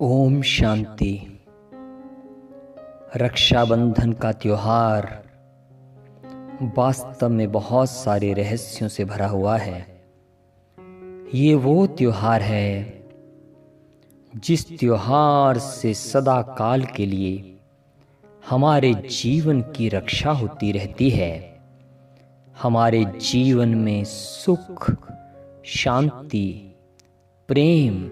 ओम शांति। रक्षाबंधन का त्योहार वास्तव में बहुत सारे रहस्यों से भरा हुआ है। ये वो त्योहार है जिस त्योहार से सदा काल के लिए हमारे जीवन की रक्षा होती रहती है। हमारे जीवन में सुख, शांति, प्रेम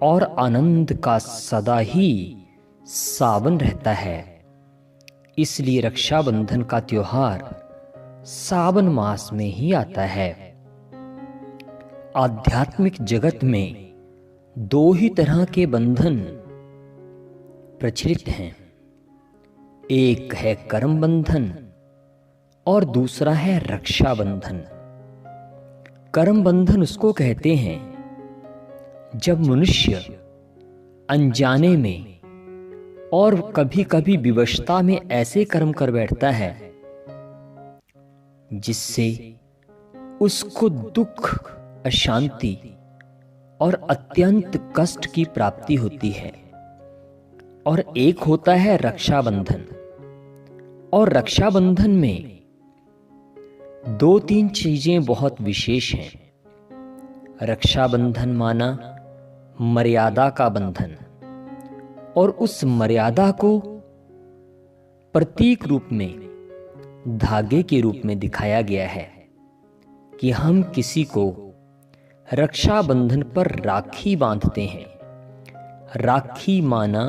और आनंद का सदा ही सावन रहता है। इसलिए रक्षाबंधन का त्योहार सावन मास में ही आता है। आध्यात्मिक जगत में दो ही तरह के बंधन प्रचलित हैं। एक है कर्म बंधन और दूसरा है रक्षाबंधन। कर्म बंधन उसको कहते हैं जब मनुष्य अनजाने में और कभी कभी विवशता में ऐसे कर्म कर बैठता है जिससे उसको दुख, अशांति और अत्यंत कष्ट की प्राप्ति होती है। और एक होता है रक्षाबंधन। और रक्षाबंधन में दो तीन चीजें बहुत विशेष हैं। रक्षाबंधन माना मर्यादा का बंधन, और उस मर्यादा को प्रतीक रूप में धागे के रूप में दिखाया गया है कि हम किसी को रक्षाबंधन पर राखी बांधते हैं। राखी माना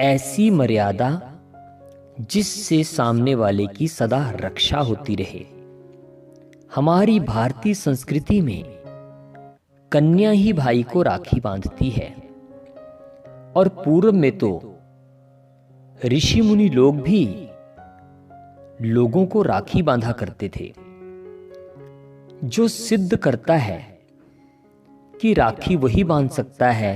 ऐसी मर्यादा जिससे सामने वाले की सदा रक्षा होती रहे। हमारी भारतीय संस्कृति में कन्या ही भाई को राखी बांधती है, और पूर्व में तो ऋषि मुनि लोग भी लोगों को राखी बांधा करते थे, जो सिद्ध करता है कि राखी वही बांध सकता है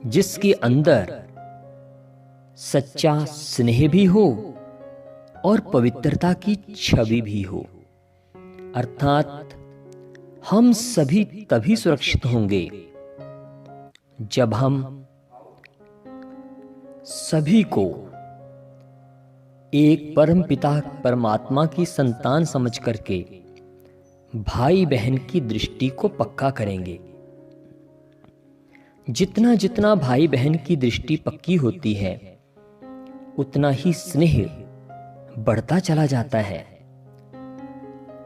जिसके अंदर सच्चा स्नेह भी हो और पवित्रता की छवि भी हो। अर्थात हम सभी तभी सुरक्षित होंगे जब हम सभी को एक परम पिता परमात्मा की संतान समझ करके भाई बहन की दृष्टि को पक्का करेंगे। जितना जितना भाई बहन की दृष्टि पक्की होती है उतना ही स्नेह बढ़ता चला जाता है।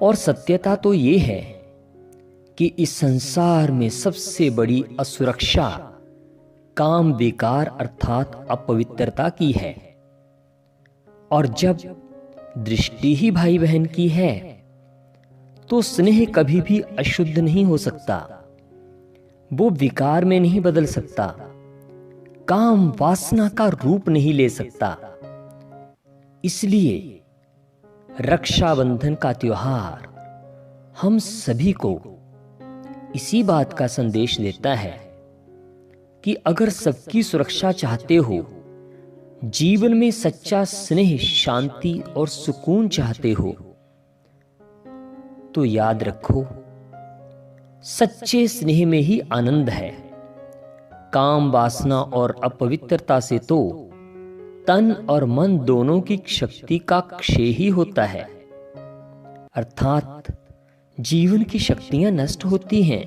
और सत्यता तो ये है कि इस संसार में सबसे बड़ी असुरक्षा काम विकार अर्थात अपवित्रता की है। और जब दृष्टि ही भाई बहन की है तो स्नेह कभी भी अशुद्ध नहीं हो सकता, वो विकार में नहीं बदल सकता, काम वासना का रूप नहीं ले सकता। इसलिए रक्षाबंधन का त्योहार हम सभी को इसी बात का संदेश देता है कि अगर सबकी सुरक्षा चाहते हो, जीवन में सच्चा स्नेह, शांति और सुकून चाहते हो, तो याद रखो सच्चे स्नेह में ही आनंद है। काम वासना और अपवित्रता से तो तन और मन दोनों की शक्ति का क्षय ही होता है। अर्थात जीवन की शक्तियां नष्ट होती हैं,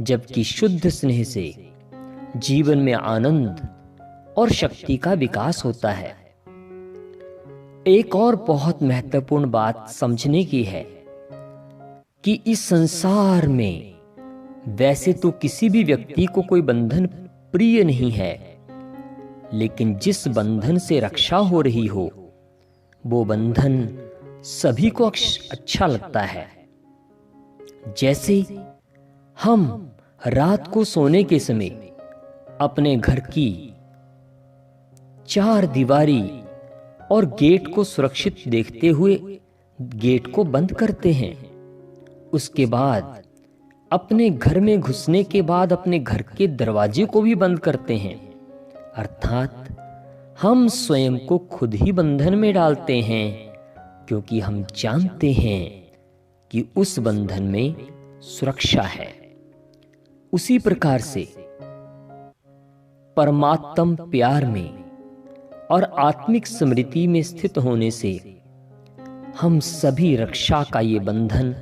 जबकि शुद्ध स्नेह से जीवन में आनंद और शक्ति का विकास होता है। एक और बहुत महत्वपूर्ण बात समझने की है कि इस संसार में वैसे तो किसी भी व्यक्ति को कोई बंधन प्रिय नहीं है, लेकिन जिस बंधन से रक्षा हो रही हो वो बंधन सभी को अच्छा लगता है। जैसे हम रात को सोने के समय अपने घर की चार दीवारी और गेट को सुरक्षित देखते हुए गेट को बंद करते हैं। उसके बाद अपने घर में घुसने के बाद अपने घर के दरवाजे को भी बंद करते हैं। अर्थात हम स्वयं को खुद ही बंधन में डालते हैं, क्योंकि हम जानते हैं कि उस बंधन में सुरक्षा है। उसी प्रकार से परमात्म प्यार में और आत्मिक स्मृति में स्थित होने से हम सभी रक्षा का ये बंधन,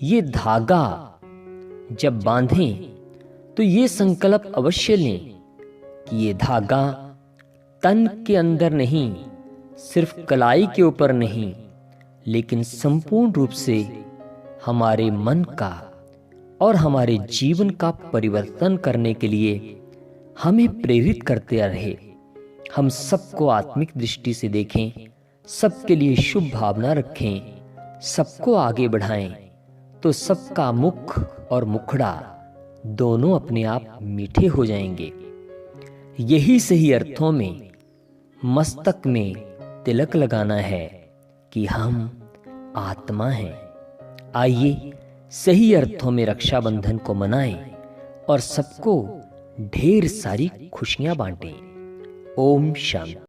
ये धागा जब बांधें तो ये संकल्प अवश्य लें कि ये धागा तन के अंदर नहीं, सिर्फ कलाई के ऊपर नहीं, लेकिन संपूर्ण रूप से हमारे मन का और हमारे जीवन का परिवर्तन करने के लिए हमें प्रेरित करते रहे। हम सबको आत्मिक दृष्टि से देखें, सबके लिए शुभ भावना रखें, सबको आगे बढ़ाएं, तो सबका मुख और मुखड़ा दोनों अपने आप मीठे हो जाएंगे। यही सही अर्थों में मस्तक में तिलक लगाना है कि हम आत्मा हैं। आइए सही अर्थों में रक्षाबंधन को मनाएं और सबको ढेर सारी खुशियां बांटें। ओम शांति।